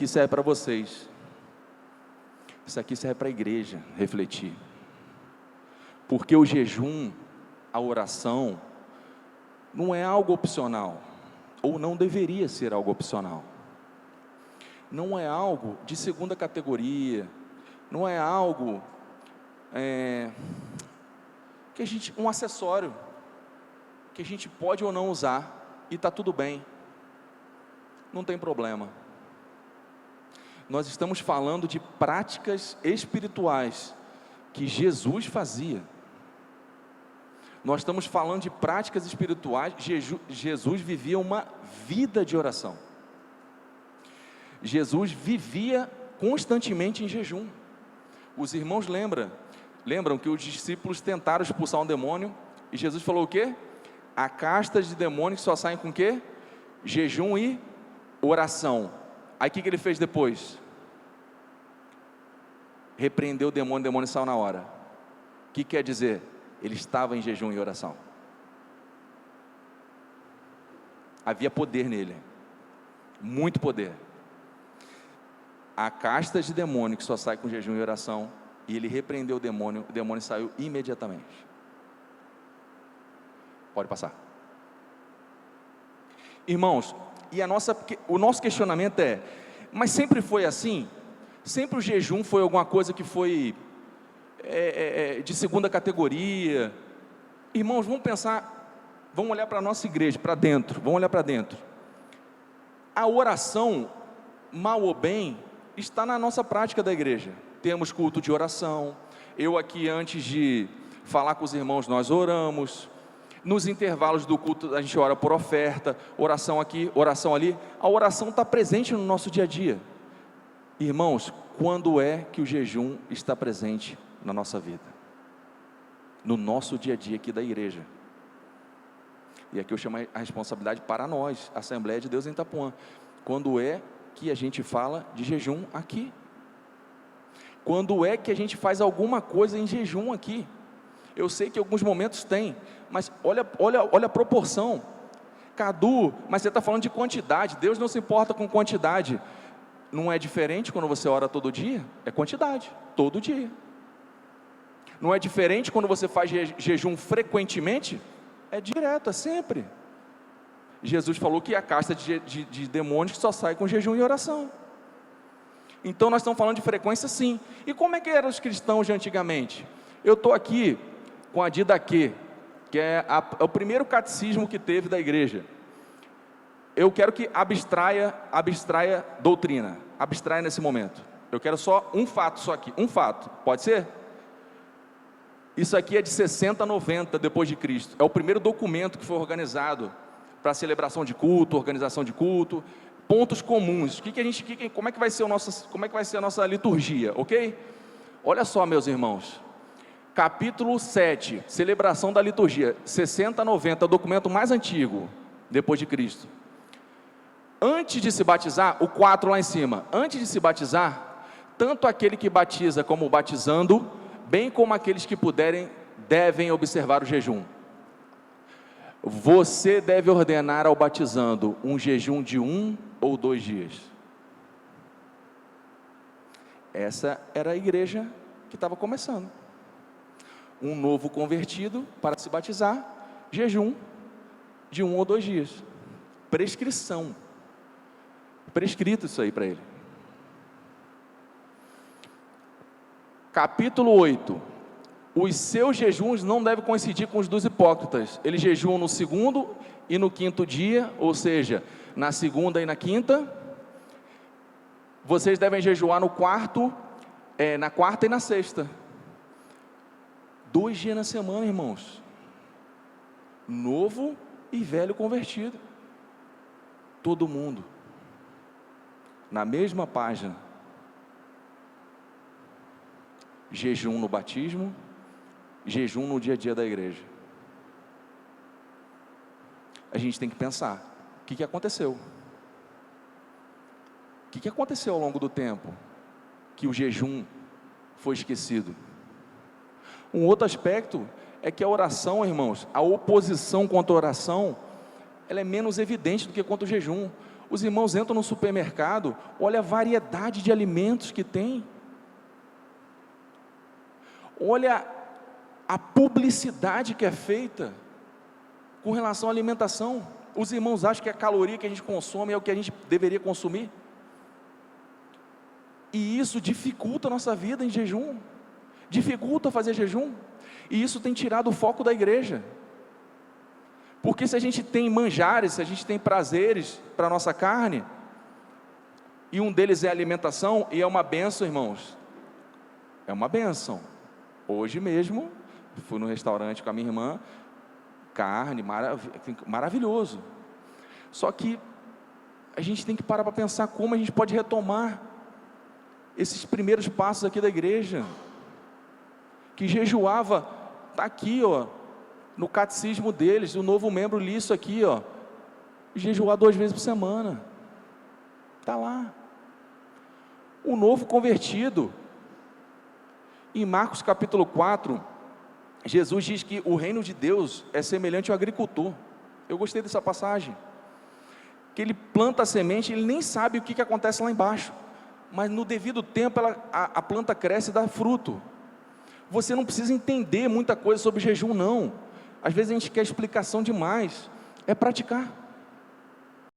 aqui serve para vocês. Isso aqui serve para a igreja refletir. Porque o jejum, a oração, não é algo opcional, ou não deveria ser algo opcional. Não é algo de segunda categoria, não é algo que a gente, um acessório que a gente pode ou não usar e está tudo bem, não tem problema. Nós estamos falando de práticas espirituais que Jesus fazia. Nós estamos falando de práticas espirituais. Jesus vivia uma vida de oração. Jesus vivia constantemente em jejum. Os irmãos lembram que os discípulos tentaram expulsar um demônio e Jesus falou o quê? Há castas de demônios que só saem com o quê? Jejum e oração. Aí o que ele fez depois? Repreendeu o demônio saiu na hora. O que quer dizer? Ele estava em jejum e oração. Havia poder nele, muito poder. Há castas de demônio que só sai com jejum e oração, e ele repreendeu o demônio saiu imediatamente. Pode passar. Irmãos, e o nosso questionamento é, mas sempre foi assim? Sempre o jejum foi alguma coisa que foi de segunda categoria? Irmãos, vamos pensar, vamos olhar para a nossa igreja, para dentro, vamos olhar para dentro. A oração, mal ou bem, está na nossa prática da igreja. Temos culto de oração. Eu aqui, antes de falar com os irmãos, nós oramos. Nos intervalos do culto a gente ora por oferta, oração aqui, oração ali. A oração está presente no nosso dia a dia. Irmãos, quando é que o jejum está presente na nossa vida? No nosso dia a dia aqui da igreja. E aqui eu chamo a responsabilidade para nós, Assembleia de Deus em Itapuã. Quando é que a gente fala de jejum aqui? Quando é que a gente faz alguma coisa em jejum aqui? Eu sei que em alguns momentos tem, mas olha a proporção. Cadu, mas você está falando de quantidade. Deus não se importa com quantidade. Não é diferente quando você ora todo dia? É quantidade, todo dia. Não é diferente quando você faz jejum frequentemente? É direto, é sempre. Jesus falou que a casta de demônios só sai com jejum e oração. Então nós estamos falando de frequência sim. E como é que eram os cristãos de antigamente? Eu estou aqui com a Didaquê, que é o primeiro catecismo que teve da igreja. Eu quero que abstraia doutrina, abstraia nesse momento. Eu quero só um fato, um fato, pode ser? Isso aqui é de 60 a 90 depois de Cristo. É o primeiro documento que foi organizado para celebração de culto, organização de culto, pontos comuns. Como é que vai ser a nossa liturgia, ok? Olha só, meus irmãos. Capítulo 7, celebração da liturgia, 60 a 90, documento mais antigo depois de Cristo. Antes de se batizar, o 4 lá em cima, antes de se batizar, tanto aquele que batiza como o batizando, bem como aqueles que puderem, devem observar o jejum. Você deve ordenar ao batizando um jejum de 1 ou 2 dias. Essa era a igreja que estava começando. Um novo convertido, para se batizar, jejum de 1 ou 2 dias. Prescrição. Prescrito isso aí para ele. Capítulo 8. Os seus jejuns não devem coincidir com os dos hipócritas. Eles jejuam no 2º e no 5º dia, ou seja, na 2ª e na 5ª. Vocês devem jejuar no 4º, na 4ª e na 6ª. 2 dias na semana, irmãos. Novo e velho convertido. Todo mundo. Na mesma página. Jejum no batismo, jejum no dia a dia da igreja. A gente tem que pensar, o que aconteceu? O que aconteceu ao longo do tempo que o jejum foi esquecido? Um outro aspecto é que a oração, irmãos, a oposição contra a oração, ela é menos evidente do que contra o jejum. Os irmãos entram no supermercado, olha a variedade de alimentos que tem. Olha a publicidade que é feita com relação à alimentação. Os irmãos acham que a caloria que a gente consome é o que a gente deveria consumir. E isso dificulta a nossa vida em jejum. Dificulta fazer jejum. E isso tem tirado o foco da igreja. Porque se a gente tem manjares, se a gente tem prazeres para a nossa carne, e um deles é a alimentação, e é uma bênção, irmãos. É uma bênção. Hoje mesmo, fui no restaurante com a minha irmã, carne, maravilhoso. Só que a gente tem que parar para pensar como a gente pode retomar esses primeiros passos aqui da igreja, que jejuava, está aqui, ó, no catecismo deles, o novo membro li isso aqui, ó, jejuar 2 vezes por semana, está lá. O novo convertido, em Marcos capítulo 4, Jesus diz que o reino de Deus é semelhante ao agricultor. Eu gostei dessa passagem, que ele planta a semente, ele nem sabe o que acontece lá embaixo, mas no devido tempo a planta cresce e dá fruto. Você não precisa entender muita coisa sobre jejum não, às vezes a gente quer explicação demais, é praticar.